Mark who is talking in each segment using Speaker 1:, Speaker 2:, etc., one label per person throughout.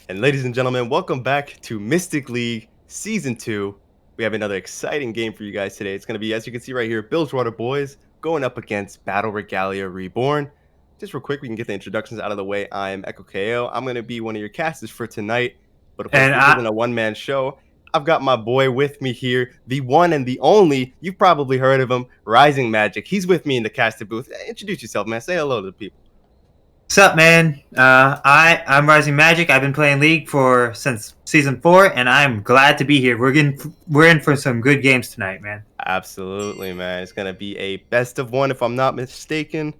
Speaker 1: And ladies and gentlemen, welcome back to Mystic League Season 2. We have another exciting game for you guys today. It's going to be, as you can see right here, Bilgewater Boys going up against Battle Regalia Reborn. Just real quick, we can get the introductions out of the way. I am Echo KO. I'm going to be one of your casters for tonight. But of course,
Speaker 2: And
Speaker 1: this isn't a one-man show. I've got my boy with me here, the one and the only, you've probably heard of him, Rising Magic. He's with me in the caster booth. Introduce yourself, man. Say hello to the people.
Speaker 2: what's up, man? I'm Rising Magic. I've been playing League since season 4, and I'm glad to be here. We're in for some good games tonight, man.
Speaker 1: Absolutely, man. It's gonna be a best of one, if I'm not mistaken.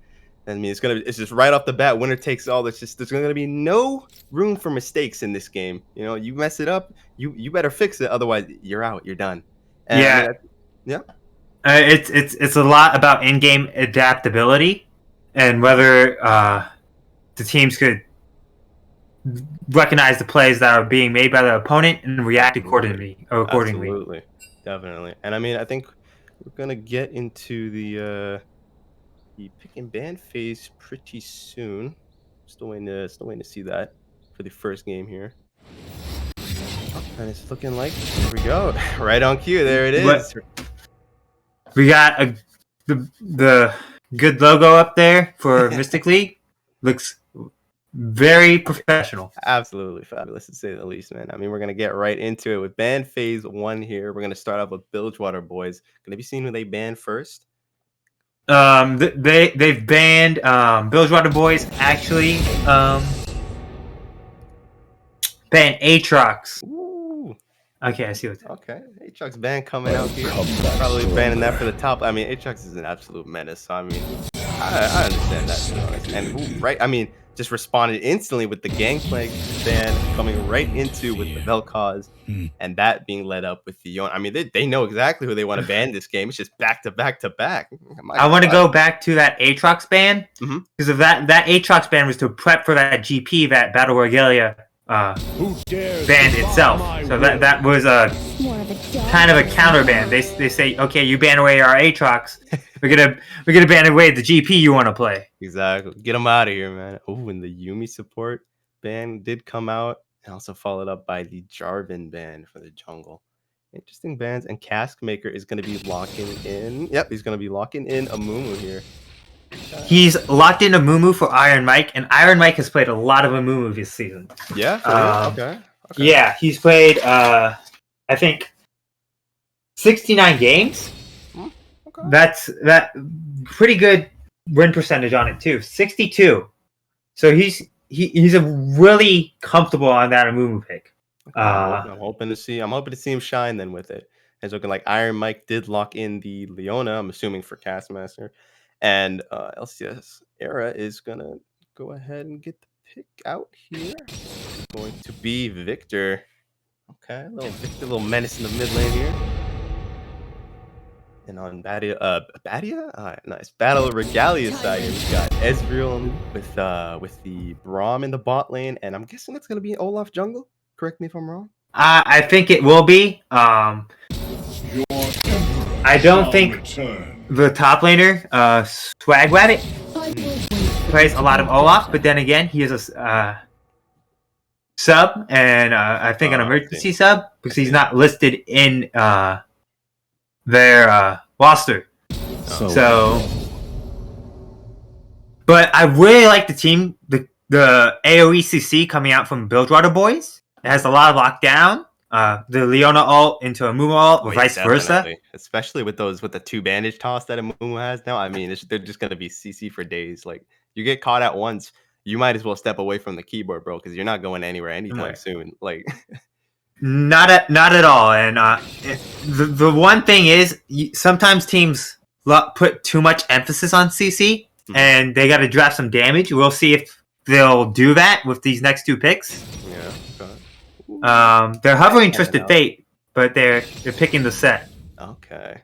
Speaker 1: I mean, it's just right off the bat, winner takes all. There's gonna be no room for mistakes in this game. You know, you mess it up, you better fix it, otherwise you're out, you're done. And I mean,
Speaker 2: Yeah,
Speaker 1: yeah,
Speaker 2: it's a lot about in-game adaptability and whether the teams could recognize the plays that are being made by the opponent and react accordingly.
Speaker 1: absolutely, definitely. And I mean, I think we're gonna get into the pick and ban phase pretty soon. Still waiting to see that for the first game here. And it's looking like, here we go, right on cue. There it is.
Speaker 2: We got the good logo up there for Mystic League. Looks very professional.
Speaker 1: Absolutely fabulous, to say the least, man. I mean, we're gonna get right into it with ban phase 1 here. We're gonna start off with Bilgewater Boys. Gonna be seeing who they ban first.
Speaker 2: They've banned Bilgewater Boys actually banned Aatrox.
Speaker 1: Ooh.
Speaker 2: Okay, I see what's
Speaker 1: Okay, Aatrox ban coming out here. Probably banning that for the top. I mean, Aatrox is an absolute menace. So I mean, I understand that, to be honest. And right, I mean, just responded instantly with the Gangplank ban coming right into with the Vel'Koz, and that being led up with the Yon. I mean, they know exactly who they want to ban this game. It's just back to back to back.
Speaker 2: I want to go back to that Aatrox ban because of that Aatrox ban was to prep for that GP that Battle Regalia banned itself. So that was a kind of a counter ban. They say, okay, you ban away our Aatrox, we're gonna ban away the GP you want to play.
Speaker 1: Exactly. Get them out of here, man. Oh, and the Yuumi support ban did come out, and also followed up by the Jarvan ban for the jungle. Interesting bans. And Cask Maker is going to be locking in. Yep, he's going to be locking in a Mumu here.
Speaker 2: He's locked in a Mumu for Iron Mike, and Iron Mike has played a lot of a Mumu this season.
Speaker 1: Yeah. Okay.
Speaker 2: Yeah, he's played I think 69 games.
Speaker 1: Okay.
Speaker 2: That's pretty good win percentage on it too. 62. So he's a really comfortable on that Amumu pick.
Speaker 1: I'm hoping to see him shine then with it. It's looking like Iron Mike did lock in the Leona, I'm assuming for Castmaster. And LCS Era is gonna go ahead and get the pick out here. It's going to be Victor. Okay, little Victor, little menace in the mid lane here. And on Badia, nice. Battle of Regalia side, we've got Ezreal with the Braum in the bot lane, and I'm guessing it's gonna be Olaf jungle. Correct me if I'm wrong.
Speaker 2: I think it will be. I don't think the top laner, Swagwabbit, plays a lot of Olaf, but then again, he is a sub, and I think an emergency sub, because he's not listed in their roster. So, but I really like the team, the AOECC coming out from Bilgewater Boys. It has a lot of lockdown. The Leona ult into a Mumu ult, or vice versa.
Speaker 1: Especially with the 2 bandage toss that a Mumu has now. I mean, they're just gonna be CC for days. Like, you get caught at once, you might as well step away from the keyboard, bro, because you're not going anywhere anytime soon. Like,
Speaker 2: not at all. And the one thing is, sometimes teams put too much emphasis on CC, and they got to draft some damage. We'll see if they'll do that with these next 2 picks.
Speaker 1: Yeah.
Speaker 2: They're hovering Twisted Fate, but they're picking the set.
Speaker 1: Okay.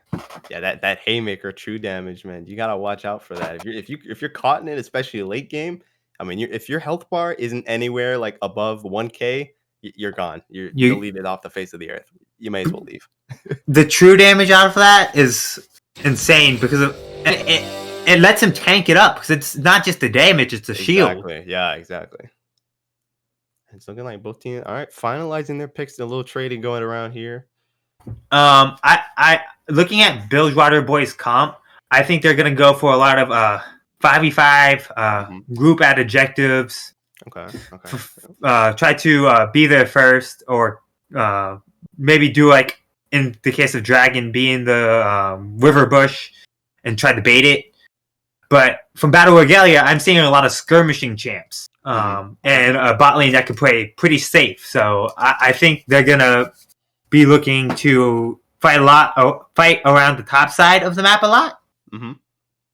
Speaker 1: Yeah, that haymaker, true damage, man. You gotta watch out for that. If you're caught in it, especially late game. I mean, if your health bar isn't anywhere like above 1K, you're gone. You're deleted off the face of the earth. You may as well leave.
Speaker 2: The true damage out of that is insane because it lets him tank it up because it's not just the damage; it's the shield.
Speaker 1: Exactly. Yeah, exactly. It's looking like both teams. All right, finalizing their picks. A little trading going around here.
Speaker 2: I looking at Bilgewater Boys comp, I think they're gonna go for a lot of 5v5 group at objectives.
Speaker 1: Okay.
Speaker 2: Try to be there first, or maybe do like in the case of Dragon, be in the river bush and try to bait it. But from Battle Regalia, I'm seeing a lot of skirmishing champs and a bot lane that can play pretty safe. So I think they're gonna be looking to fight around the top side of the map a lot,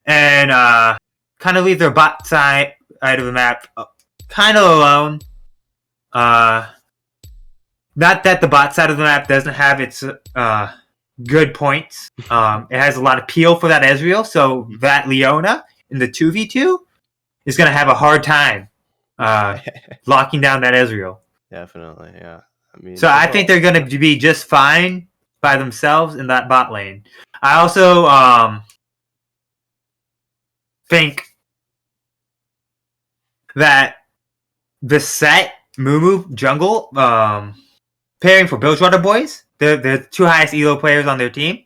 Speaker 2: and kind of leave their bot side of the map kind of alone. Not that the bot side of the map doesn't have its good points. It has a lot of peel for that Ezreal, so that Leona in the 2v2 is going to have a hard time locking down that Ezreal.
Speaker 1: Definitely, yeah.
Speaker 2: So I think they're going to be just fine by themselves in that bot lane. I also think that the set Mumu jungle pairing for Bilgewater Boys, they're the two highest elo players on their team.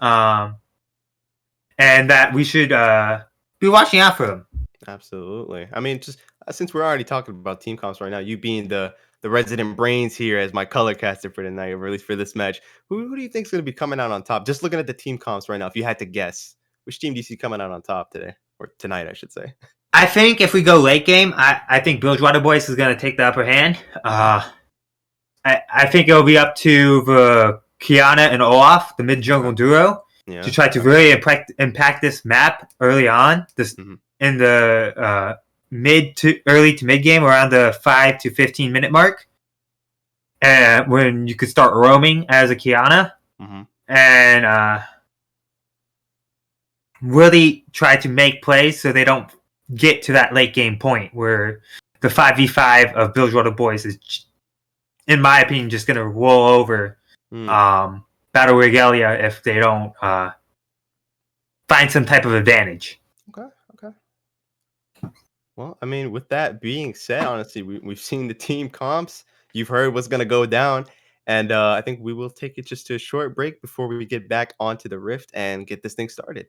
Speaker 2: And that we should be watching out for them.
Speaker 1: Absolutely. I mean, just since we're already talking about team comps right now, you being the resident brains here as my color caster for tonight, or at least for this match, who do you think is going to be coming out on top? Just looking at the team comps right now, if you had to guess, which team do you see coming out on top today? Or tonight, I should say.
Speaker 2: I think if we go late game, I think Bilgewater Boys is going to take the upper hand. I think it'll be up to the Kiana and Olaf, the mid-jungle duo, to try to really impact this map early on. In the early to mid game, around the 5 to 15 minute mark, when you could start roaming as a Kiana, and really try to make plays so they don't get to that late game point where the 5v5 of Bilgewater Boys is, in my opinion, just going to roll over Battle Regalia if they don't find some type of advantage.
Speaker 1: Okay. Well, I mean, with that being said, honestly, we've seen the team comps. You've heard what's going to go down. And I think we will take it just to a short break before we get back onto the Rift and get this thing started.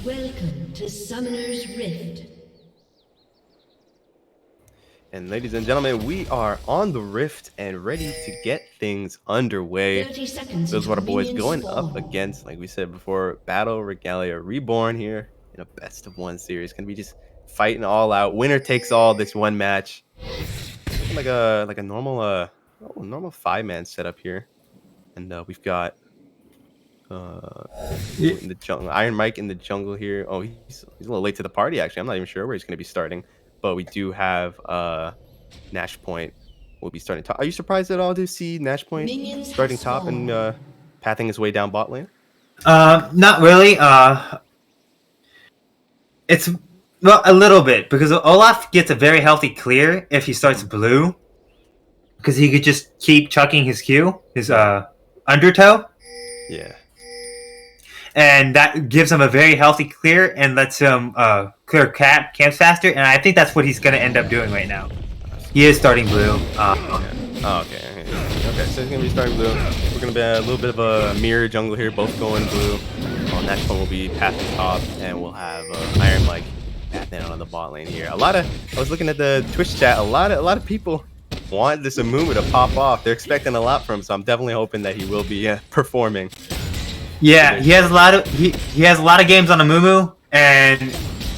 Speaker 3: Welcome to Summoner's Rift.
Speaker 1: And ladies and gentlemen, we are on the Rift and ready to get things underway.
Speaker 3: 30 seconds.
Speaker 1: Those are what our boys going
Speaker 3: spawn.
Speaker 1: up against, like we said before, Battle Regalia Reborn here in a best of one series. Gonna be just fighting all out. Winner takes all this one match. Like a normal normal 5-man setup here. And we've got in the jungle, Iron Mike in the jungle here. Oh, he's a little late to the party actually. I'm not even sure where he's gonna be starting. But we do have Nash Point will be starting top. Are you surprised at all to see Nash Point starting top and pathing his way down bot lane?
Speaker 2: Not really. It's well a little bit because Olaf gets a very healthy clear if he starts blue, because he could just keep chucking his Q, his undertow.
Speaker 1: Yeah.
Speaker 2: And that gives him a very healthy clear and lets him clear camps faster. And I think that's what he's going to end up doing right now. He is starting blue.
Speaker 1: Oh, okay. Okay, so he's going to be starting blue. We're going to be a little bit of a mirror jungle here, both going blue. Next one will be pathing top, and we'll have Iron Mike pathing on the bot lane here. I was looking at the Twitch chat. A lot of people want this Amumu to pop off. They're expecting a lot from him, so I'm definitely hoping that he will be performing.
Speaker 2: Yeah, he has a lot of he has a lot of games on Amumu and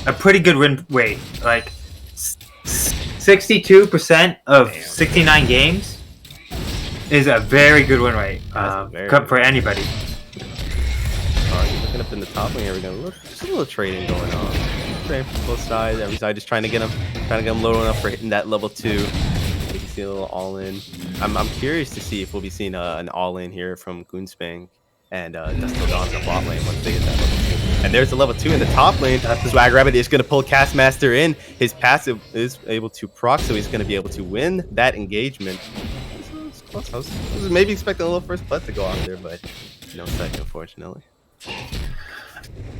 Speaker 2: a pretty good win rate. Like 62% of 69 games is a very good win rate for anybody.
Speaker 1: Looking up in the top lane here, we're gonna look. Just a little trading going on. Trading from both sides. Every side just trying to get him low enough for hitting that level 2. You can see a little all in. I'm curious to see if we'll be seeing an all in here from Goonspank and Dustil Dawn the bot lane once they get that level 2. And there's the level 2 in the top lane. Swag Rabbit is going to pull Castmaster in. His passive is able to proc, so he's going to be able to win that engagement. I was maybe expecting a little first blood to go off there, but no second, unfortunately.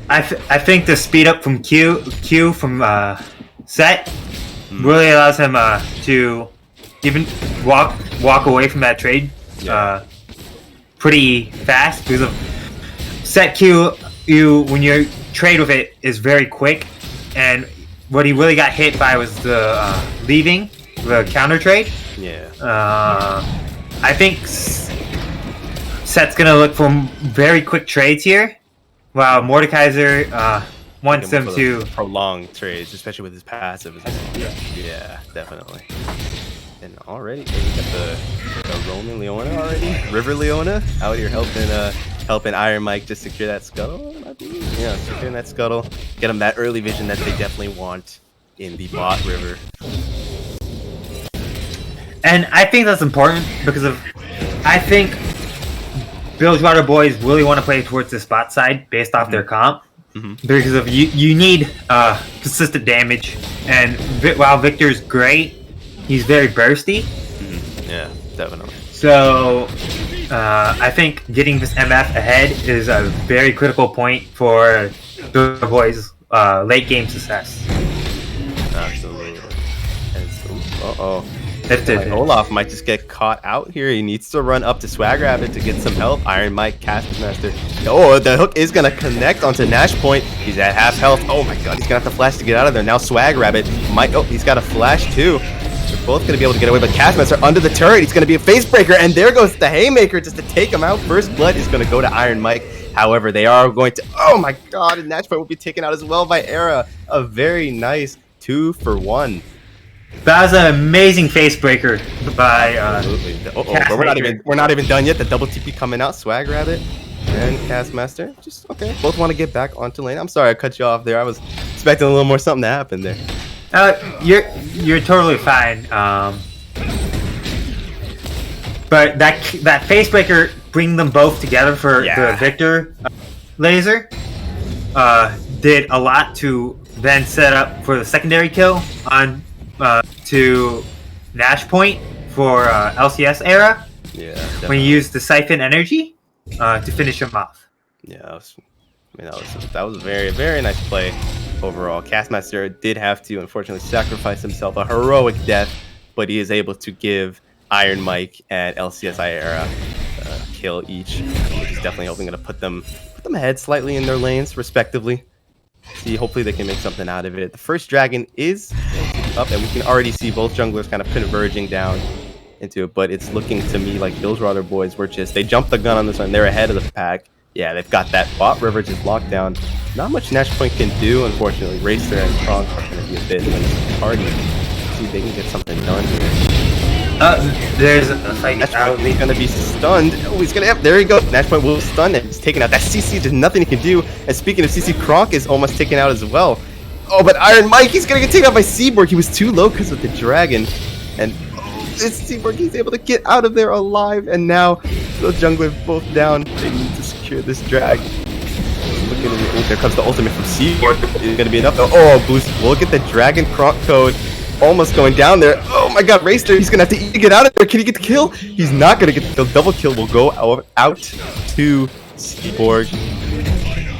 Speaker 2: I think the speed up from Q from Set really allows him to even walk away from that trade pretty fast, because of Set Q. When you trade with it is very quick, and what he really got hit by was the leaving the counter trade.
Speaker 1: Yeah.
Speaker 2: I think Set's gonna look for very quick trades here, while Mordekaiser wants them to
Speaker 1: prolong trades, especially with his passive. Yeah, definitely. And already we got the Roman Leona already, River Leona out here helping Iron Mike just secure that scuttle. Yeah, securing that scuttle, get him that early vision that they definitely want in the bot river.
Speaker 2: And I think that's important because I think Bilgewater boys really want to play towards the spot side based off their comp, because of you need consistent damage, and while Victor's great, he's very bursty.
Speaker 1: Yeah, definitely.
Speaker 2: So I think getting this MF ahead is a very critical point for the boys' late game success.
Speaker 1: Absolutely. Olaf might just get caught out here. He needs to run up to Swag Rabbit to get some help. Iron Mike, Castmaster. Oh, the hook is going to connect onto Nash Point. He's at half health. Oh my god, he's going to have to flash to get out of there. Now Swag Rabbit might... Oh, he's got a flash too. They're both going to be able to get away, but Castmaster under the turret. He's going to be a face breaker, and there goes the Haymaker just to take him out. First blood is going to go to Iron Mike. However, they are going to... Oh my god, and Nash Point will be taken out as well by Era. A very nice 2-for-1.
Speaker 2: That was an amazing face breaker by
Speaker 1: but we're not even done yet. The double TP coming out. Swag Rabbit and Castmaster. Just okay. Both want to get back onto lane. I'm sorry I cut you off there. I was expecting a little more something to happen there.
Speaker 2: You're totally fine. But that face breaker, bringing them both together for the Victor laser, did a lot to then set up for the secondary kill on to Nash Point for LCS era.
Speaker 1: Yeah,
Speaker 2: definitely. When you use the Siphon energy to finish him off.
Speaker 1: Yeah, that was a very, very nice play overall. Castmaster did have to, unfortunately, sacrifice himself, a heroic death, but he is able to give Iron Mike and LCSI era kill each, which is definitely hoping to put them ahead slightly in their lanes, respectively. See, hopefully they can make something out of it. The first dragon is up, and we can already see both junglers kind of converging down into it. But it's looking to me like Bilgewater boys were just, they jumped the gun on this one. They're ahead of the pack. Yeah, they've got that bot river just locked down. Not much Nash Point can do, unfortunately. Racer and Kronk are going to be a bit harder. See if they can get something done here.
Speaker 2: There's a fight
Speaker 1: Nash
Speaker 2: out.
Speaker 1: Point is going to be stunned. Oh, he's going to, there he goes. Nash Point will stun and he's taken out. That CC, there's nothing he can do. And speaking of CC, Kronk is almost taken out as well. Oh, but Iron Mike, he's going to get taken out by Seaborg. He was too low because of the dragon. And it's Seaborg, he's able to get out of there alive. And now those junglers both down. They need to secure this drag. There comes the ultimate from Seaborg. Is going to be enough. Oh, Boost. Look at the Dragon Kronk code. Almost going down there. Oh my god, Racer, he's going to have to get out of there. Can he get the kill? He's not going to get the kill. Double kill will go out to Seaborg.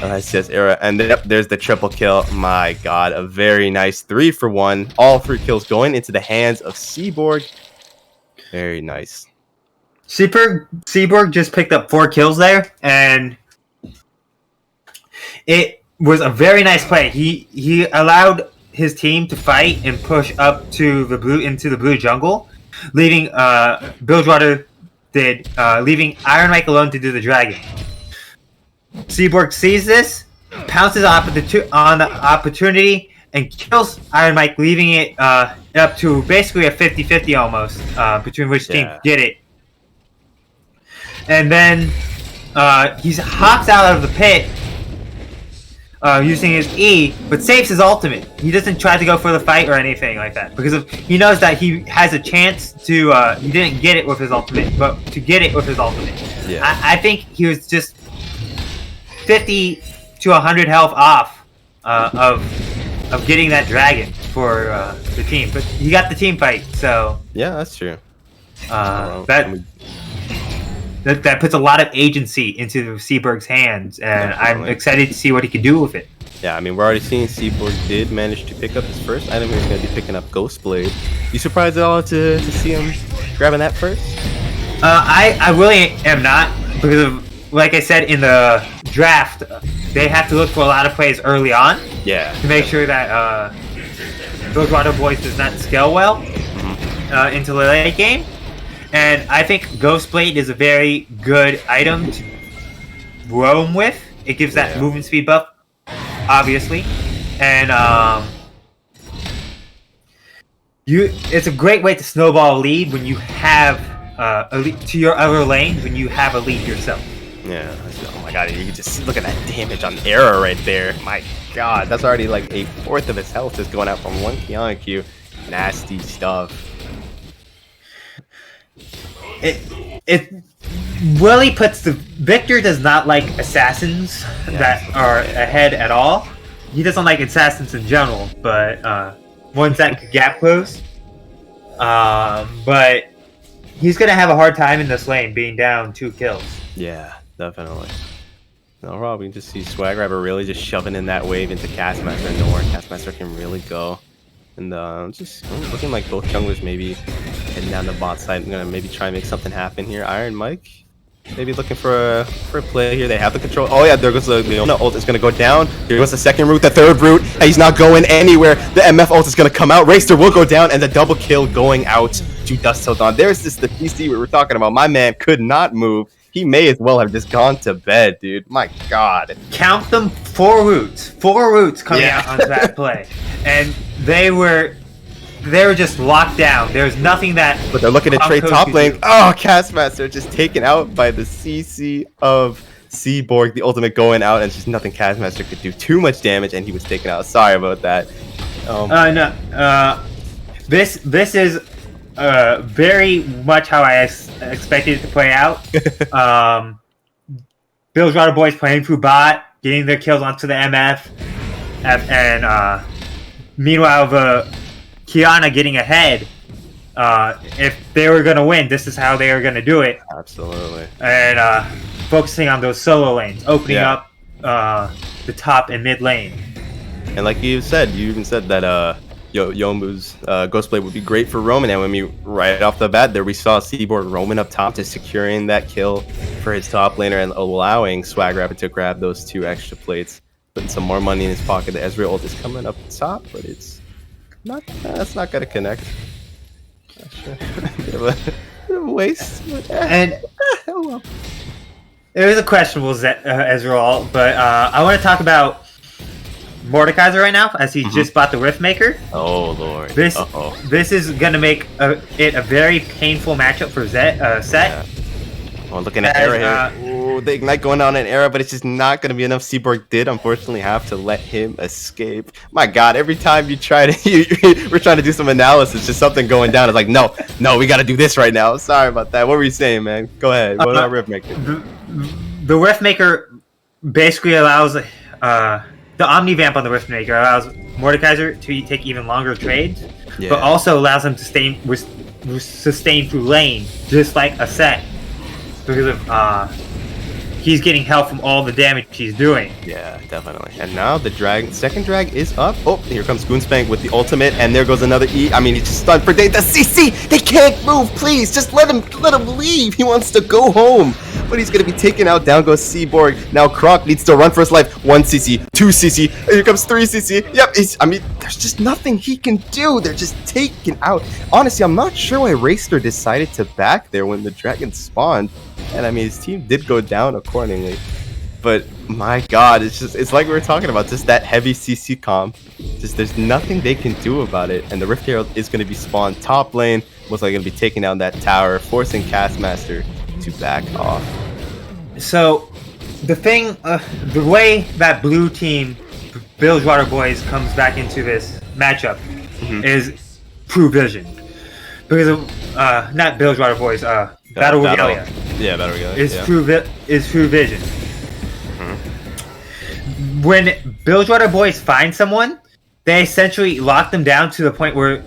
Speaker 1: Yes, Era. And then, there's the triple kill. My god, a very nice 3-for-1. All 3 kills going into the hands of Seaborg. Very nice.
Speaker 2: Seaborg just picked up 4 kills there, and it was a very nice play. He allowed his team to fight and push up to the blue into the blue jungle, leaving Bilgewater leaving Iron Mike alone to do the dragon. Seaborg sees this, pounces on the opportunity, and kills Iron Mike, leaving it up to basically a 50-50 almost between which team get it. And then he hops out of the pit using his E, but saves his ultimate. He doesn't try to go for the fight or anything like that because he knows that he has a chance to. He didn't get it with his ultimate, but to get it with his ultimate. Yeah. I think he was just 50 to 100 health off of getting that dragon for the team, but he got the team fight. So
Speaker 1: yeah, that's true.
Speaker 2: That puts a lot of agency into Seaborg's hands, and I'm excited to see what he can do with it.
Speaker 1: Yeah, I mean, we're already seeing Seaborg did manage to pick up his first item. He's going to be picking up Ghost Blade. You surprised at all to see him grabbing that first?
Speaker 2: I really am not, because of, like I said in the draft, they have to look for a lot of plays early on.
Speaker 1: Yeah.
Speaker 2: To make sure that Bilgewater Boys does not scale well into the late game. And I think Ghost Blade is a very good item to roam with. It gives that movement speed buff, obviously. And it's a great way to snowball a lead when you have a lead to your other lane when you have a lead yourself.
Speaker 1: Yeah. Oh my god, you can just look at that damage on Era right there. My god, that's already like 1/4 of his health just going out from one Kiana Q. Nasty stuff.
Speaker 2: It really puts Victor does not like assassins that are ahead at all. He doesn't like assassins in general, but ones that could gap close. But he's gonna have a hard time in this lane, being down 2 kills.
Speaker 1: Yeah, definitely. No, Rob, we can just see Swag Rapper really just shoving in that wave into Castmaster and nowhere Castmaster can really go. And just looking like both junglers maybe heading down the bot side. I'm gonna maybe try and make something happen here. Iron Mike maybe looking for a play here. They have the control. Oh yeah, there goes the Leona ult is gonna go down. Here goes the second route, the third route, and he's not going anywhere. The MF ult is gonna come out. Racer will go down, and the double kill going out to Dusk Till Dawn. There's just the PC we were talking about. My man could not move. He may as well have just gone to bed, dude. My god.
Speaker 2: Count them, 4 routes. 4 routes coming out onto that play. And they were just locked down. There's nothing that.
Speaker 1: But they're looking to trade top lane. Oh, Castmaster just taken out by the CC of Seaborg. The ultimate going out, and just nothing Castmaster could do. Too much damage, and he was taken out. Sorry about that.
Speaker 2: No. This is very much how I expected it to play out. Bilgewater Boys playing through bot, getting their kills onto the MF, and meanwhile the Kiana getting ahead. If they were gonna win, this is how they were gonna do it.
Speaker 1: Absolutely.
Speaker 2: And focusing on those solo lanes, opening up the top and mid lane.
Speaker 1: And like you even said that Yomu's Ghostblade would be great for roaming, and when we right off the bat there we saw Seaborg roaming up top, just securing that kill for his top laner and allowing Swag Rabbit to grab those 2 extra plates. putting some more money in his pocket. The Ezreal ult is coming up top, but it's not. That's not gonna connect. Not sure. bit of a waste. But,
Speaker 2: And
Speaker 1: oh well.
Speaker 2: it was a questionable Ezreal ult, but I want to talk about Mordekaiser right now, as he just bought the Riftmaker.
Speaker 1: Oh lord.
Speaker 2: This is gonna make it a very painful matchup for Set.
Speaker 1: Yeah. Oh, looking at Era here. Ooh, the Ignite going on in Era, but it's just not going to be enough. Seaborg did, unfortunately, have to let him escape. My God, every time you try to... we're trying to do some analysis, just something going down. It's like, no, we got to do this right now. Sorry about that. What were you saying, man? Go ahead. What about Riftmaker?
Speaker 2: The Riftmaker basically allows... the Omni-Vamp on the Riftmaker allows Mordekaiser to take even longer trades, but also allows him to sustain through lane, just like a Set. Because of he's getting help from all the damage he's doing.
Speaker 1: Yeah, definitely. And now the second drag is up. Oh, here comes Goonspank with the ultimate, and there goes another E. I mean, he's just stunned for days. The CC, they can't move. Please, just let him leave. He wants to go home, but he's gonna be taken out. Down goes Seaborg. Now Kronk needs to run for his life. 1 CC, 2 CC. Here comes 3 CC. Yep. I mean, there's just nothing he can do. They're just taken out. Honestly, I'm not sure why Racer decided to back there when the dragon spawned. And I mean, his team did go down accordingly, but my God, it's like we were talking about, just that heavy CC comp. Just there's nothing they can do about it, and the Rift Herald is going to be spawned top lane, most likely going to be taking down that tower, forcing Castmaster to back off.
Speaker 2: So, the way that blue team, Bilgewater Boys, comes back into this matchup is True Vision, because of not Bilgewater Boys, Battle Regalia.
Speaker 1: Yeah, Battle Regalia.
Speaker 2: Is True Vision. When Bilgewater Boys find someone, they essentially lock them down to the point where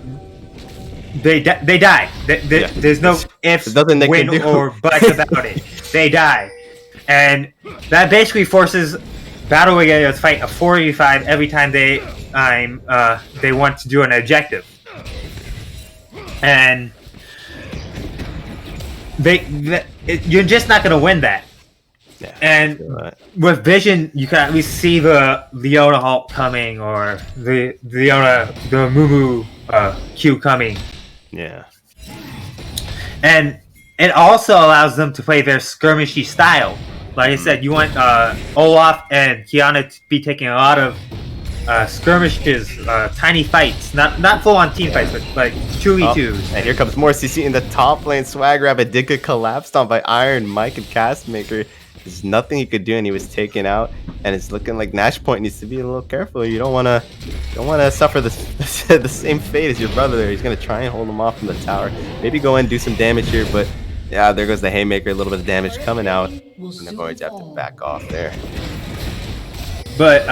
Speaker 2: they die. There's no ifs, win, or buts about it. They die. And that basically forces Battle Regalia to fight a 4v5 every time they want to do an objective. And you're just not going to win that. Yeah, and with Vision, you can at least see the Leona Hulk coming, or the Mumu Q coming.
Speaker 1: Yeah.
Speaker 2: And it also allows them to play their skirmishy style. Like I said, you want Olaf and Kiana to be taking a lot of skirmishes, tiny fights, not full-on team fights, but like 2v2s.
Speaker 1: And here comes more CC in the top lane. Swag Rabbit did get collapsed on by Iron Mike and Castmaker. There's nothing he could do, and he was taken out. And it's looking like Nash Point needs to be a little careful. You don't want to suffer the same fate as your brother there. He's gonna try and hold him off from the tower. Maybe go in and do some damage here, but yeah, there goes the Haymaker. A little bit of damage coming out, and they're going to have to back off there.
Speaker 2: But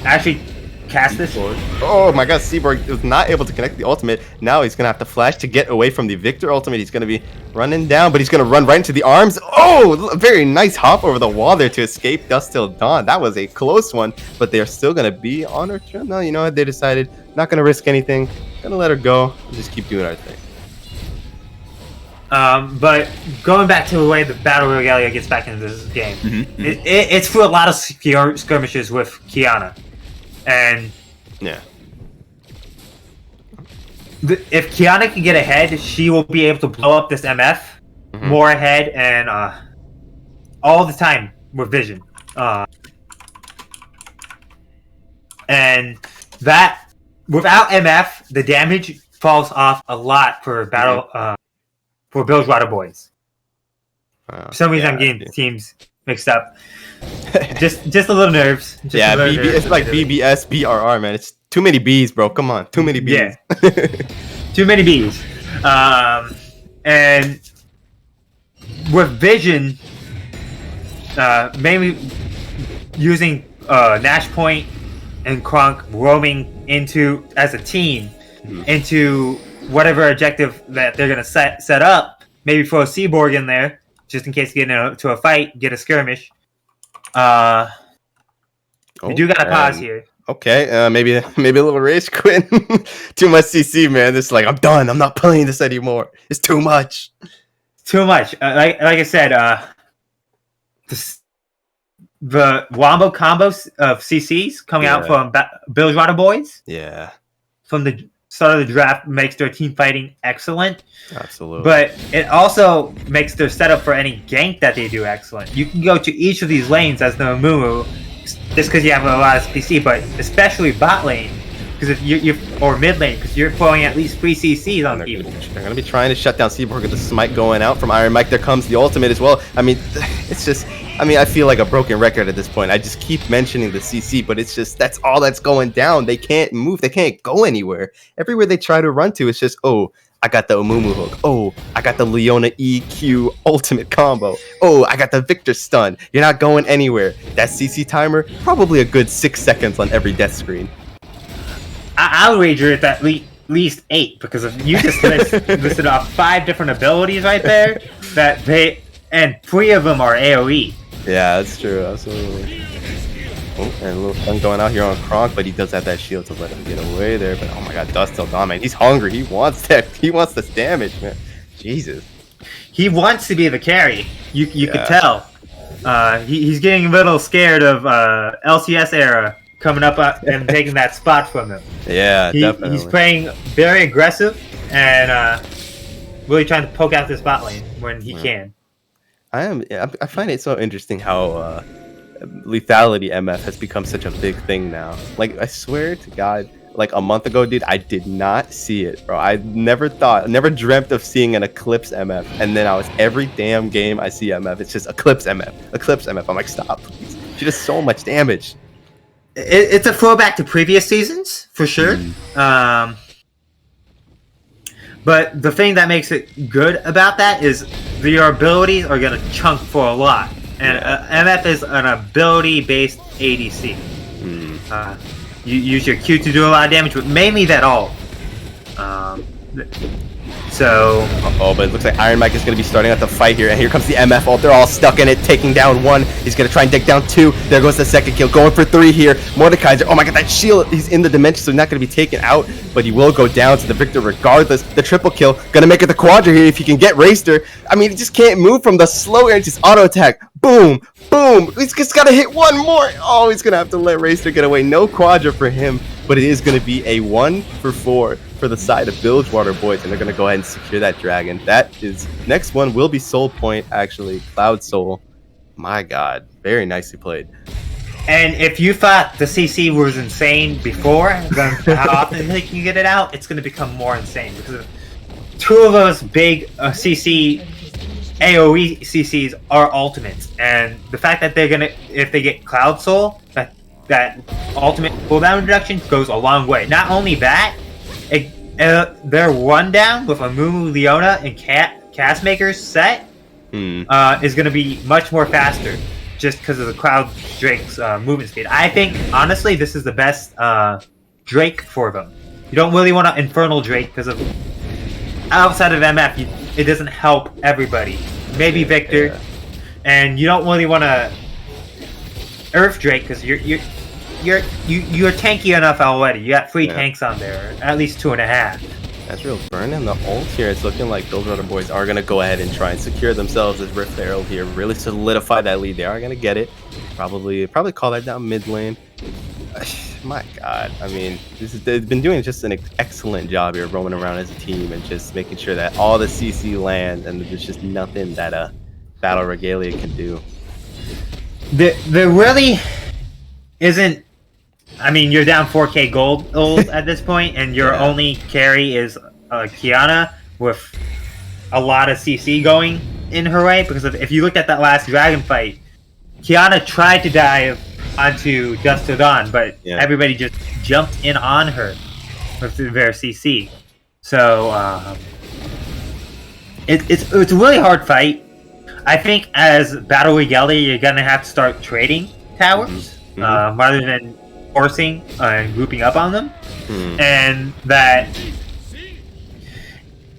Speaker 2: actually cast this.
Speaker 1: Oh my God, Seaborg was not able to connect the ultimate. Now he's gonna have to flash to get away from the Victor ultimate. He's gonna be running down, but he's gonna run right into the arms. Oh, very nice hop over the wall there to escape Dust Till Dawn. That was a close one, but they're still gonna be on her turn. No, you know what? They decided not gonna risk anything. Gonna let her go. Just keep doing our thing.
Speaker 2: But going back to the way the Battle Regalia gets back into this game, it's through a lot of skirmishes with Kiana. And
Speaker 1: yeah,
Speaker 2: if Kiana can get ahead, she will be able to blow up this MF more ahead and all the time with Vision. And that without MF, the damage falls off a lot for battle for Bilgewater Boys. For some reason, I'm getting teams mixed up. just a little nerves.
Speaker 1: It's like BBS, BRR, man. It's too many B's, bro. Come on, too many B's.
Speaker 2: Yeah. Too many B's. And with Vision, mainly using Nash Point and Kronk roaming into as a team into whatever objective that they're gonna set up. Maybe throw a Seaborg in there just in case you get into a fight, get a skirmish. We do gotta pause here.
Speaker 1: Okay, maybe a little rage quit. Too much CC, man. It's like, I'm done. I'm not playing this anymore. It's too much.
Speaker 2: Too much. Like I said, the wombo combos of CCs coming out from BRR2 boys.
Speaker 1: Yeah.
Speaker 2: From the start of the draft makes their team fighting excellent.
Speaker 1: Absolutely.
Speaker 2: But it also makes their setup for any gank that they do excellent. You can go to each of these lanes as the Amumu just because you have a lot of CC, but especially bot lane. Because if you're or mid lane, because you're throwing at least 3 CCs on people.
Speaker 1: They're going to be trying to shut down Seaborg with the smite going out from Iron Mike. There comes the ultimate as well. I mean, it's just... I mean, I feel like a broken record at this point. I just keep mentioning the CC, but it's just, that's all that's going down. They can't move. They can't go anywhere. Everywhere they try to run to, it's just, oh, I got the Amumu hook. Oh, I got the Leona EQ ultimate combo. Oh, I got the Victor stun. You're not going anywhere. That CC timer, probably a good 6 seconds on every death screen.
Speaker 2: I'll wager it at least 8, because if you just listed off 5 different abilities right there, and 3 of them are AoE.
Speaker 1: Yeah, that's true. Absolutely. Oh, and a little stun going out here on Kronk, but he does have that shield to let him get away there. But oh my god, Dust till Dawn, man. He's hungry. He wants that. He wants this damage, man. Jesus.
Speaker 2: He wants to be the carry. You could tell. He's getting a little scared of LCS era coming up and taking that spot from him.
Speaker 1: Yeah, definitely.
Speaker 2: He's playing very aggressive and really trying to poke out this bot lane when he can.
Speaker 1: I find it so interesting how lethality MF has become such a big thing now. Like, I swear to God, like a month ago, dude, I did not see it, bro. I never dreamt of seeing an Eclipse MF, and then every damn game I see MF, it's just Eclipse MF, Eclipse MF. I'm like, stop, please. She does so much damage.
Speaker 2: It's a throwback to previous seasons, for sure. But the thing that makes it good about that is your abilities are going to chunk for a lot. And MF is an ability-based ADC. You use your Q to do a lot of damage, but mainly that ult.
Speaker 1: But it looks like Iron Mike is going to be starting out the fight here, and here comes the MF ult. They're all stuck in it, taking down 1. He's going to try and take down 2. There goes the second kill, going for 3 here. Mordekaiser, oh my god, that shield, he's in the dimension, so he's not going to be taken out, but he will go down to the victor regardless. The triple kill, going to make it the quadra here if he can get Raster. I mean, he just can't move from the slow air, just auto attack. Boom, boom, he's just got to hit 1 more. Oh, he's going to have to let Raster get away. No quadra for him, but it is going to be a 1 for 4 for the side of Bilgewater boys, and they're going to go ahead and secure that dragon. That is, next one will be Soul Point, actually, Cloud Soul. My god, very nicely played.
Speaker 2: And if you thought the CC was insane before, then how often they can get it out, it's going to become more insane, because 2 of those big CC AoE CCs are ultimates, and the fact that they're going to, if they get Cloud Soul, that ultimate cooldown reduction goes a long way. Not only that, their rundown with Amumu, Leona, and Castmaker's set is going to be much more faster, just because of the Cloud Drake's movement speed. I think, honestly, this is the best Drake for them. You don't really want to Infernal Drake, because of outside of MF, it doesn't help everybody. Maybe Victor, and you don't really want to Earth Drake, because you're tanky enough already. You got 3 tanks on there, at least 2.5.
Speaker 1: That's real burning the ult here. It's looking like Bilgewater boys are going to go ahead and try and secure themselves as Rift Herald here. Really solidify that lead. They are going to get it. Probably call that down mid lane. My god. I mean, they've been doing just an excellent job here, roaming around as a team and just making sure that all the CC land, and there's just nothing that Battle Regalia can do.
Speaker 2: There really isn't. I mean, you're down 4k gold at this point, and your only carry is Kiana with a lot of CC going in her way. Because if you looked at that last dragon fight, Kiana tried to dive onto Dust to Dawn, but everybody just jumped in on her with their CC. So it's a really hard fight. I think as Battle Regalia, you're gonna have to start trading towers rather than forcing and grouping up on them, and that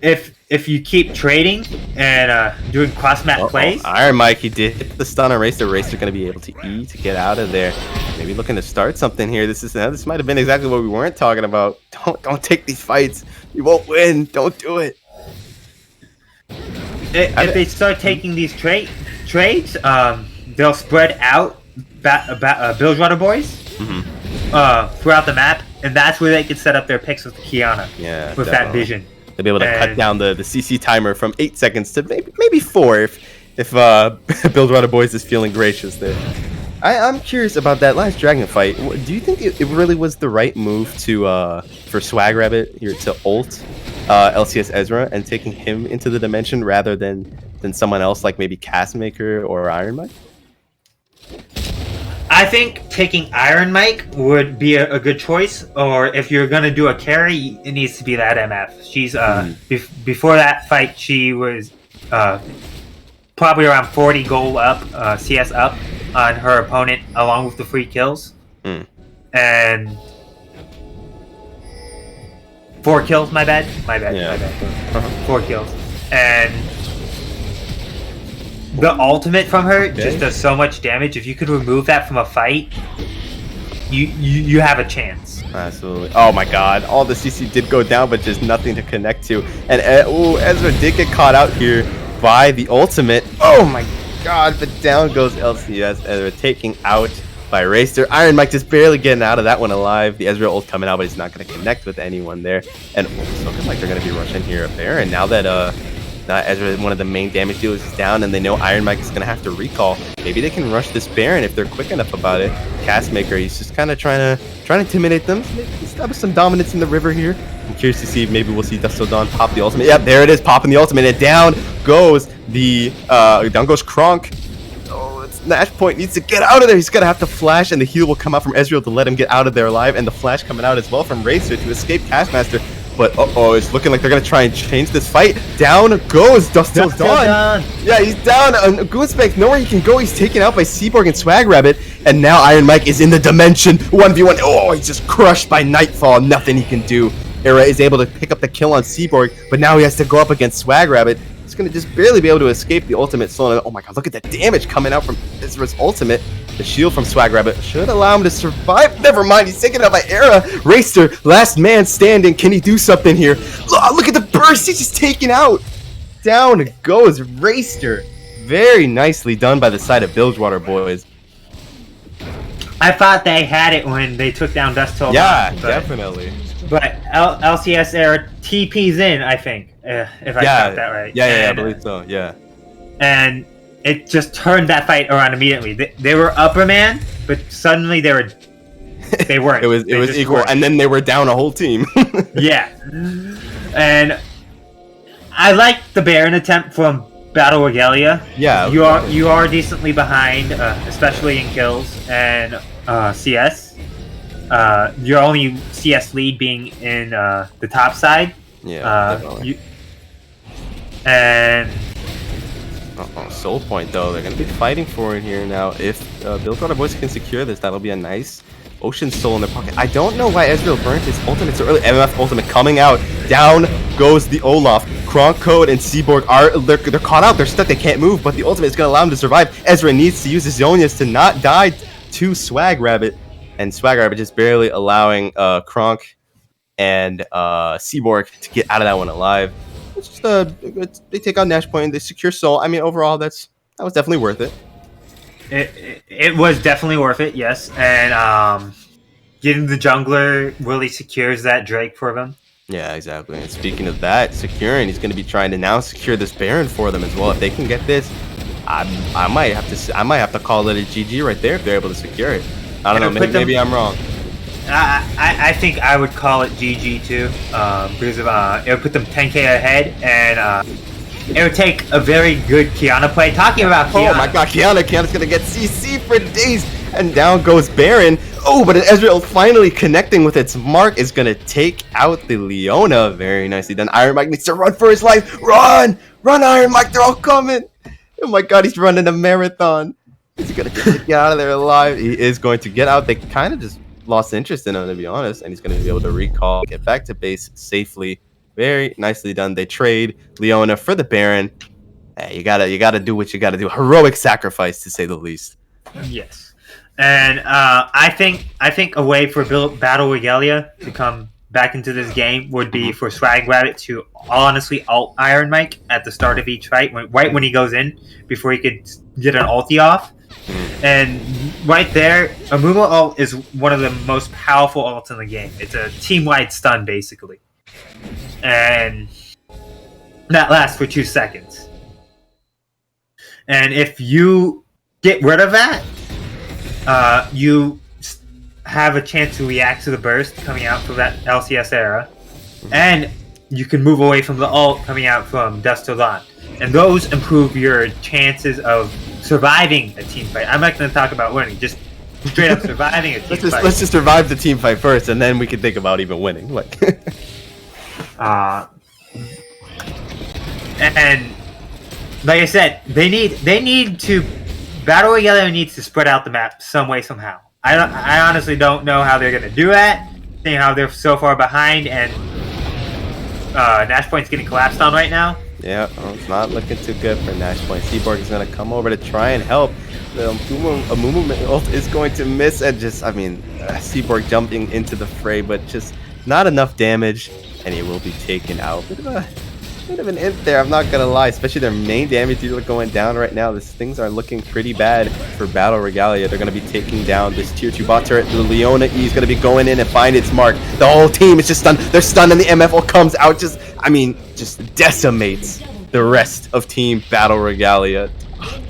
Speaker 2: if you keep trading and doing cross-map plays.
Speaker 1: Iron Mike, he did hit the stun on Racer. Racer going to be able to E to get out of there. Maybe looking to start something here. This might have been exactly what we weren't talking about. Don't take these fights. You won't win. Don't do it.
Speaker 2: If they start taking these trades, they'll spread out Bilgewater Boys throughout the map, and that's where they could set up their picks with the Kiana.
Speaker 1: Yeah,
Speaker 2: with
Speaker 1: definitely.
Speaker 2: that vision.
Speaker 1: They'll be able to cut down the CC timer from 8 seconds to maybe 4 if Bilgewater Boys is feeling gracious there. I'm curious about that last dragon fight. Do you think it really was the right move to for Swag Rabbit here to ult LCS Ezra and taking him into the dimension rather than someone else like maybe Castmaker or Iron Mike?
Speaker 2: I think taking Iron Mike would be a good choice, or if you're gonna do a carry, it needs to be that MF. She's before that fight, she was probably around 40 gold up, CS up on her opponent, along with the free kills, and 4 kills. My bad.
Speaker 1: Yeah.
Speaker 2: 4 kills, and the ultimate from her just does so much damage. If you could remove that from a fight, you have a chance.
Speaker 1: Absolutely. Oh my god. All the CC did go down, but just nothing to connect to. And Ezra did get caught out here by the ultimate. Oh my god. But down goes LCS. Ezra taking out by Racer. Iron Mike just barely getting out of that one alive. The Ezra ult coming out, but he's not going to connect with anyone there. And it's looking like they're going to be rushing here up there. And now that Ezra, one of the main damage dealers, is down, and they know Iron Mike is going to have to recall. Maybe they can rush this Baron if they're quick enough about it. Castmaker, he's just kind of trying to intimidate them. Maybe establish some dominance in the river here. I'm curious to see if maybe we'll see Dustodon pop the ultimate. Yep, there it is, popping the ultimate, and down goes Kronk. Oh, it's Nash Point needs to get out of there. He's going to have to flash, and the heal will come out from Ezreal to let him get out of there alive, and the flash coming out as well from Racer to escape Castmaster. But it's looking like they're gonna try and change this fight. Down goes Dustodon. Yeah, he's down. Goosebag, nowhere he can go. He's taken out by Seaborg and Swag Rabbit, and now Iron Mike is in the dimension 1v1. Oh, he's just crushed by Nightfall. Nothing he can do. Era is able to pick up the kill on Seaborg, but now he has to go up against Swag Rabbit. He's gonna just barely be able to escape the ultimate slow. Oh my god, look at the damage coming out from Ezra's ultimate. The shield from Swag Rabbit should allow him to survive. Never mind, he's taken out by Era. Racer, last man standing. Can he do something here? Look at the burst. He's just taken out. Down goes Racer. Very nicely done by the side of Bilgewater Boys.
Speaker 2: I thought they had it when they took down Dustodon.
Speaker 1: Yeah, definitely.
Speaker 2: But LCS Era TP's in, I think, if I got that right.
Speaker 1: Yeah, I believe so. Yeah.
Speaker 2: And it just turned that fight around immediately. They were upper man, but suddenly they weren't.
Speaker 1: it was equal, and then they were down a whole team.
Speaker 2: Yeah, and I like the Baron attempt from Battle Regalia.
Speaker 1: Yeah,
Speaker 2: you are decently behind, especially in kills and CS. Your only CS lead being in the top side.
Speaker 1: Yeah, Soul Point, though. They're going to be fighting for it here now. If Bilgewater Boys can secure this, that'll be a nice Ocean Soul in their pocket. I don't know why Ezreal burnt his ultimate so early. MF ultimate coming out. Down goes the Olaf. Kronk Code and Seaborg they're caught out. They're stuck. They can't move, but the ultimate is going to allow them to survive. Ezra needs to use his Zonias to not die to Swag Rabbit. And Swag Rabbit just barely allowing Kronk and Seaborg to get out of that one alive. It's just they take out Nash Point and they secure Soul. I mean, overall, that was definitely worth it.
Speaker 2: It was definitely worth it, yes. And getting the jungler really secures that Drake for them.
Speaker 1: Yeah, exactly. And speaking of that, securing, he's going to be trying to now secure this Baron for them as well. If they can get this, I might have to call it a GG right there if they're able to secure it. I don't know. Maybe I'm wrong.
Speaker 2: I think I would call it GG too, because it would put them 10k ahead, and it would take a very good Kiana play. Talking about Kiana.
Speaker 1: Oh my god, Kiana's gonna get CC for days, and down goes Baron. Oh, but Ezreal finally connecting with its mark is gonna take out the Leona. Very nicely done. Iron Mike needs to run for his life. Run, Iron Mike, they're all coming. Oh my god, he's running a marathon. He's gonna get out of there alive. He is going to get out. They kind of just lost interest in him, to be honest, and he's going to be able to recall, get back to base safely. Very nicely done. They trade Leona for the Baron. Hey, you gotta do what you gotta do. Heroic sacrifice, to say the least.
Speaker 2: Yes, and I think a way for Battle Regalia to come back into this game would be for Swag Rabbit to honestly ult Iron Mike at the start of each fight, right when he goes in, before he could get an ulti off. And right there, Amumu ult is one of the most powerful ults in the game. It's a team-wide stun, basically. And that lasts for 2 seconds. And if you get rid of that, you have a chance to react to the burst coming out from that LCS era. And you can move away from the ult coming out from Dusk Till Dawn. And those improve your chances of surviving a team fight. I'm not going to talk about winning, just straight up surviving a team fight.
Speaker 1: Let's just survive the team fight first, and then we can think about even winning. Like,
Speaker 2: and like I said, they need to Battle Royale needs to spread out the map some way somehow. I honestly don't know how they're going to do that, seeing how they're so far behind, and Nash Point's getting collapsed on right now.
Speaker 1: Yeah, well, it's not looking too good for Nash Point. Seaborg is going to come over to try and help. The Amumu ult is going to miss, and just, I mean, Seaborg jumping into the fray, but just not enough damage, and he will be taken out. Bit of an int there, I'm not going to lie, especially their main damage dealer going down right now. Things are looking pretty bad for Battle Regalia. They're going to be taking down this tier 2 bot turret. The Leona E is going to be going in and find its mark. The whole team is just stunned. They're stunned, and the MF comes out, just decimates the rest of Team Battle Regalia.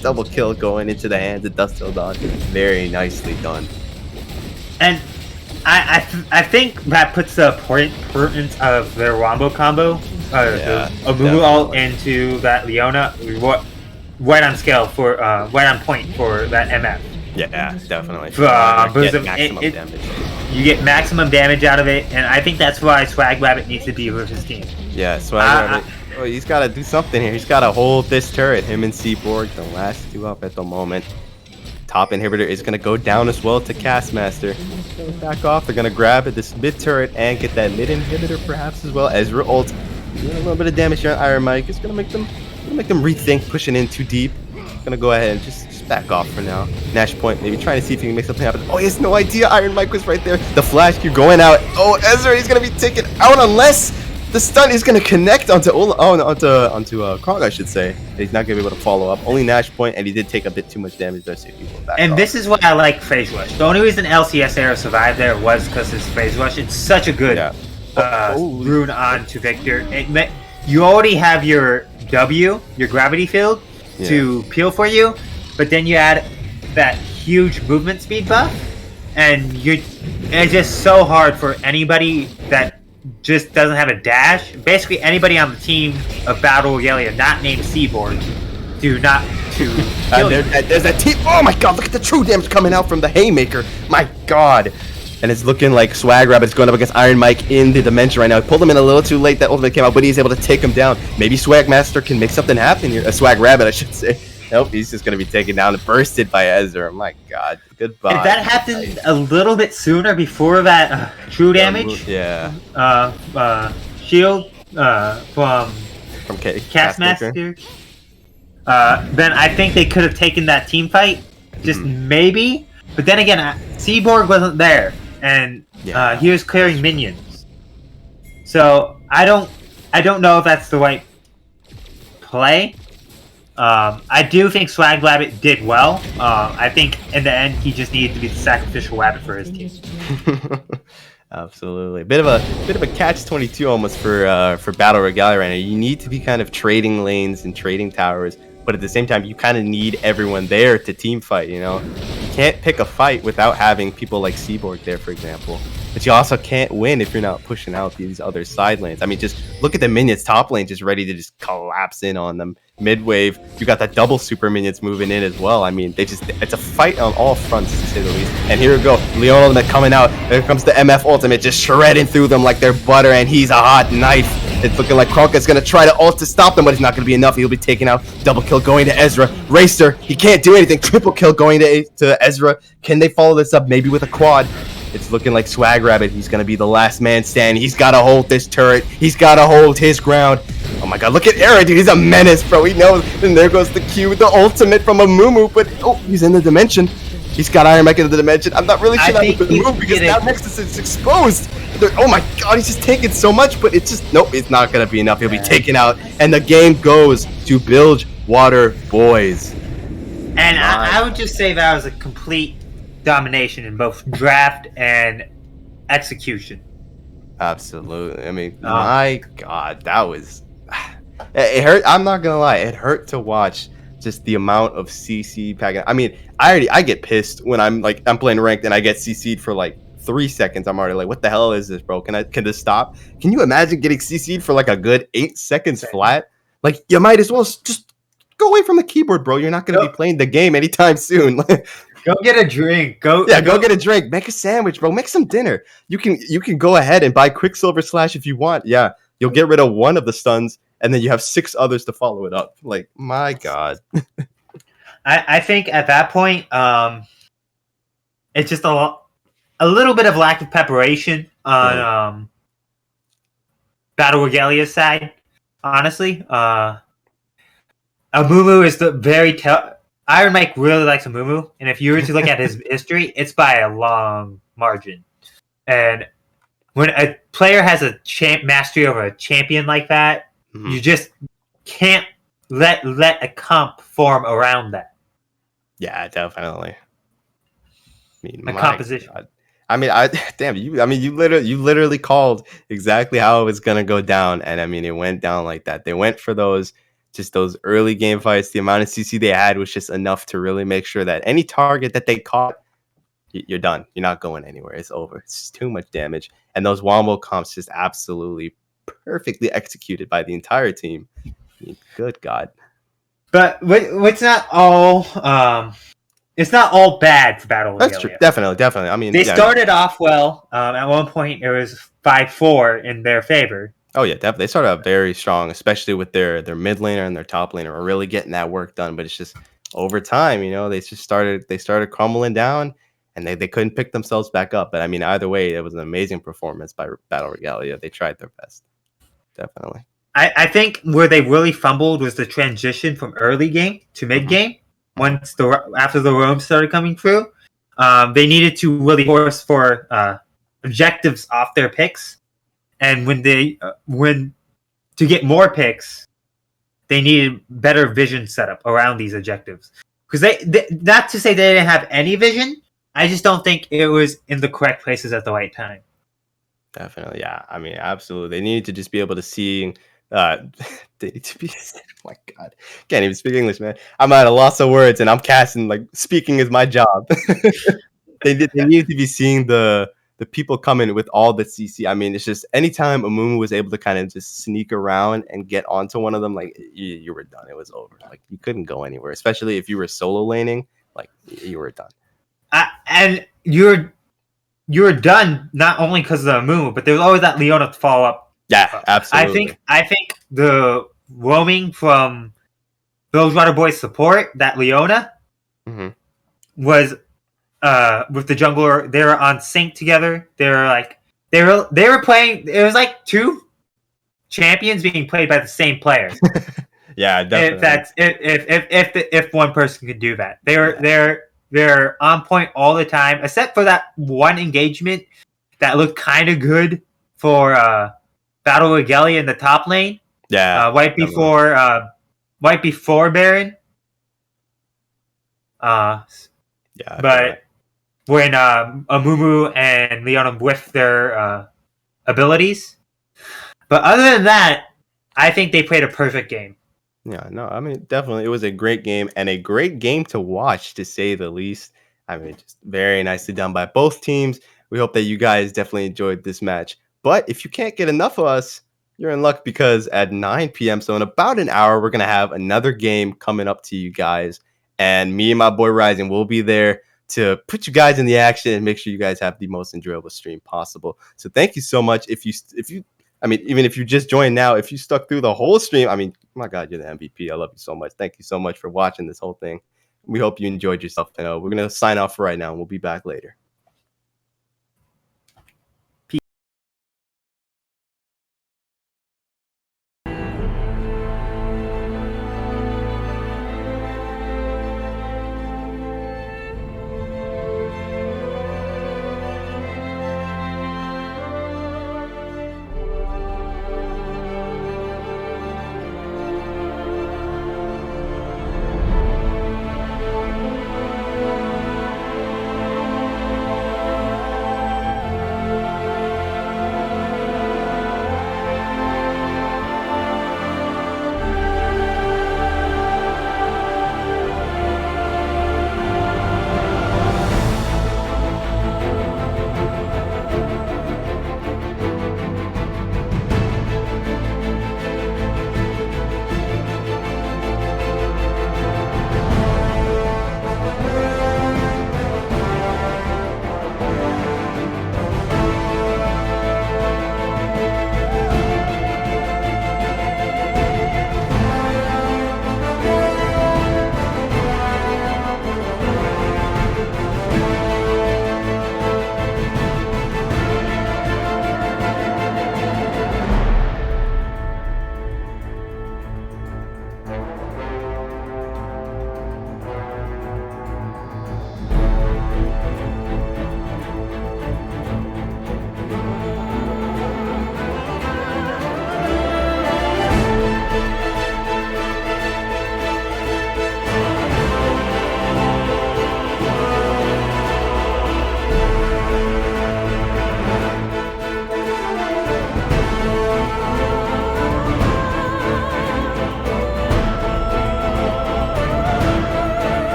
Speaker 1: Double kill going into the hands of Dusk Till Dawn. Very nicely done.
Speaker 2: And I think that puts the importance of their Wombo combo, the Amumu ult into that Leona, right on scale for right on point for that MF.
Speaker 1: Yeah, definitely.
Speaker 2: You get maximum damage out of it, and I think that's why Swag Rabbit needs to be with his team.
Speaker 1: Yeah, Swag Rabbit. He's got to do something here. He's got to hold this turret. Him and Seaborg, the last two up at the moment. Top inhibitor is going to go down as well to Castmaster. Back off. They're going to grab this mid turret and get that mid inhibitor perhaps as well. Ezra ult. Doing a little bit of damage here on Iron Mike. It's going to make them rethink pushing in too deep. Going to go ahead and just back off for now. Nash Point maybe trying to see if he can make something happen. Oh, he has no idea. Iron Mike was right there. The flash Q going out. Oh, Ezra, he's going to be taken out unless the stun is going to connect onto Krog, I should say. He's not going to be able to follow up. Only Nash Point, and he did take a bit too much damage there, so people back off.
Speaker 2: This is why I like Phase Rush. The only reason LCS Era survived there was because it's Phase Rush. It's such a good rune on to Victor. You already have your W, your gravity field, to peel for you, but then you add that huge movement speed buff, and it's just so hard for anybody that just doesn't have a dash. Basically, anybody on the team of Battle Royale not named Seaborg there's that team.
Speaker 1: Oh my god, look at the true damage coming out from the Haymaker. My god. And it's looking like Swag Rabbit's going up against Iron Mike in the dimension right now. He pulled him in a little too late. That ultimate came out, but he's able to take him down. Maybe Swag Master can make something happen here. Swag Rabbit, I should say. Nope, he's just going to be taken down and bursted by Ezra. My god. Goodbye.
Speaker 2: If that happened a little bit sooner before that true damage, shield from Castmaster, then I think they could have taken that team fight. Just maybe. But then again, Seaborg wasn't there, and he was clearing minions. So I don't know if that's the right play. I do think Swag Rabbit did well. I think in the end he just needed to be the sacrificial rabbit for his team.
Speaker 1: Absolutely, bit of a catch-22 almost for Battle Royale right now. You need to be kind of trading lanes and trading towers, but at the same time you kind of need everyone there to team fight. You know, you can't pick a fight without having people like Seaborg there, for example. But you also can't win if you're not pushing out these other side lanes. I mean, just look at the minions. Top lane just ready to just collapse in on them. Mid wave, you got that double super minions moving in as well. I mean, it's a fight on all fronts, to say the least. And here we go, Leona ultimate coming out. There comes the MF ultimate, just shredding through them like they're butter, and he's a hot knife. It's looking like Kronka's gonna try to ult to stop them, but it's not gonna be enough. He'll be taken out. Double kill going to Ezra. Racer, he can't do anything. Triple kill going to Ezra. Can they follow this up? Maybe with a quad. It's looking like Swag Rabbit. He's going to be the last man standing. He's got to hold this turret. He's got to hold his ground. Oh my god, look at Era, dude. He's a menace, bro. He knows. And there goes the Q with the ultimate from Amumu. But, he's in the dimension. He's got Iron Mike in the dimension. I'm not really sure that would move because now Nexus is exposed. Oh my god, he's just taking so much. But it's just, nope, it's not going to be enough. He'll be taken out. And the game goes to Bilge Water Boys.
Speaker 2: And I would just say that was a complete domination in both draft and execution.
Speaker 1: Absolutely. I mean, my God, that was it hurt. I'm not gonna lie, it hurt to watch just the amount of CC packing. I mean, I get pissed when I'm playing ranked and I get CC'd for like 3 seconds. I'm already like, what the hell is this, bro? Can this stop? Can you imagine getting CC'd for like a good 8 seconds flat? Like, you might as well just go away from the keyboard, bro. You're not gonna be playing the game anytime soon.
Speaker 2: Go get a drink. Go
Speaker 1: get a drink. Make a sandwich, bro. Make some dinner. You can go ahead and buy Quicksilver Slash if you want. Yeah, you'll get rid of one of the stuns, and then you have 6 others to follow it up. Like, my God.
Speaker 2: I think at that point, it's just a little bit of lack of preparation on Battle Regalia's side. Honestly, Amumu is the very Iron Mike really likes Amumu, and if you were to look at his history, it's by a long margin. And when a player has a mastery over a champion like that, you just can't let a comp form around that.
Speaker 1: Yeah, definitely. I mean,
Speaker 2: a composition.
Speaker 1: God. I mean, you literally called exactly how it was gonna go down, and I mean, it went down like that. They went for those early game fights. The amount of CC they had was just enough to really make sure that any target that they caught, you're done. You're not going anywhere. It's over. It's just too much damage. And those wombo comps just absolutely perfectly executed by the entire team. I mean, good God.
Speaker 2: But it's not all. It's not all bad for Battle Royale.
Speaker 1: That's true. Definitely. I mean,
Speaker 2: they started off well. At one point, it was 5-4 in their favor.
Speaker 1: Oh yeah, definitely. They started out very strong, especially with their mid laner and their top laner are really getting that work done. But it's just over time, they started crumbling down, and they couldn't pick themselves back up. But I mean, either way, it was an amazing performance by Battle Regalia. They tried their best, definitely.
Speaker 2: I think where they really fumbled was the transition from early game to mid game. Once after the roam started coming through, they needed to really force for objectives off their picks, and when to get more picks, they needed better vision setup around these objectives. Because they not to say they didn't have any vision, I just don't think it was in the correct places at the right time.
Speaker 1: Definitely, yeah. I mean, absolutely. They needed to just be able to see. They need to be. Oh my God, can't even speak English, man. I'm at a loss of words, and I'm casting speaking is my job. They needed to be seeing the people coming with all the CC. I mean, it's just anytime Amumu was able to kind of just sneak around and get onto one of them, you were done. It was over. You couldn't go anywhere, especially if you were solo laning. You were done.
Speaker 2: And you were done not only because of the Amumu, but there was always that Leona to follow up.
Speaker 1: Yeah, absolutely.
Speaker 2: I think the roaming from those Rider Boys support, that Leona, was with the jungler. They were on sync together. They were playing. It was like 2 champions being played by the same player.
Speaker 1: Yeah, definitely.
Speaker 2: If one person could do that, they're on point all the time, except for that one engagement that looked kind of good for Battle Regalia in the top lane.
Speaker 1: Yeah,
Speaker 2: right before Baron.
Speaker 1: Yeah,
Speaker 2: but when Amumu and Leona whiff their abilities. But other than that, I think they played a perfect game.
Speaker 1: Yeah, no, I mean, definitely, it was a great game and a great game to watch, to say the least. I mean, just very nicely done by both teams. We hope that you guys definitely enjoyed this match. But if you can't get enough of us, you're in luck, because at 9 p.m., so in about an hour, we're going to have another game coming up to you guys. And me and my boy Rising will be there to put you guys in the action and make sure you guys have the most enjoyable stream possible. So thank you so much. I mean, even if you just joined now, if you stuck through the whole stream, I mean, my God, you're the MVP. I love you so much. Thank you so much for watching this whole thing. We hope you enjoyed yourself. We're going to sign off for right now, and we'll be back later.